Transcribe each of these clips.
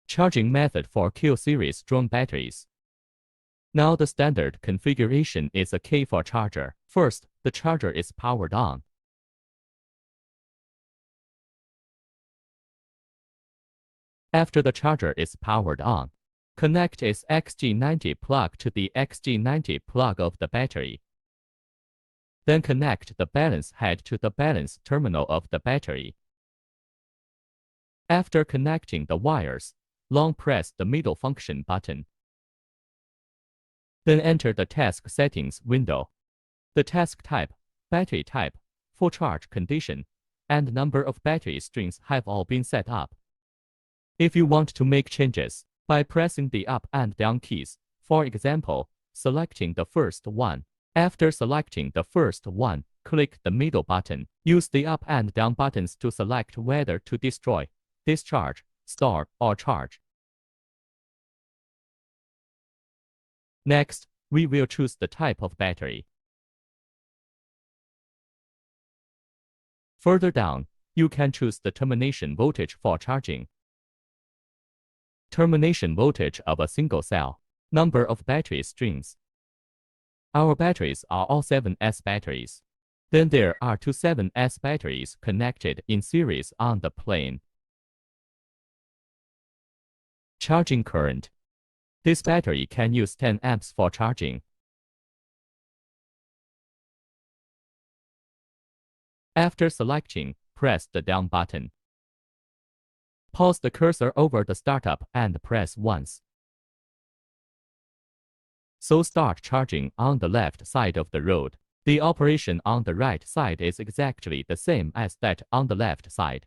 Charging method for KEEL series drone batteries. Now the standard configuration is a key for charger. First, the charger is powered on. After the charger is powered on, connect its XG90 plug to the XG90 plug of the battery. Then connect the balance head to the balance terminal of the battery. After connecting the wires, long press the middle function button. Then enter the task settings window. The task type, battery type, full charge condition, and number of battery strings have all been set up. If you want to make changes, by pressing the up and down keys, for example, selecting the first one. After selecting the first one, click the middle button. Use the up and down buttons to select whether to destroy, discharge, store, or charge. Next, we will choose the type of battery. Further down, you can choose the termination voltage for charging. Termination voltage of a single cell. Number of battery strings. Our batteries are all 7S batteries. Then there are two 7S batteries connected in series on the plane. Charging current. This battery can use 10 amps for charging. After selecting, press the down button. Pause the cursor over the startup and press once. So start charging on the left side of the road. The operation on the right side is exactly the same as that on the left side.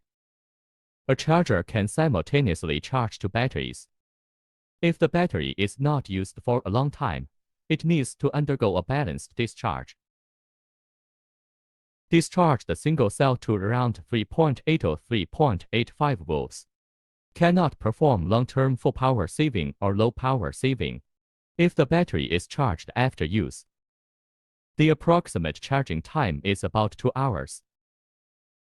A charger can simultaneously charge two batteries. If the battery is not used for a long time, it needs to undergo a balanced discharge. Discharge the single cell to around 3.8 or 3.85 volts. Cannot perform long-term full power saving or low power saving. If the battery is charged after use, the approximate charging time is about 2 hours.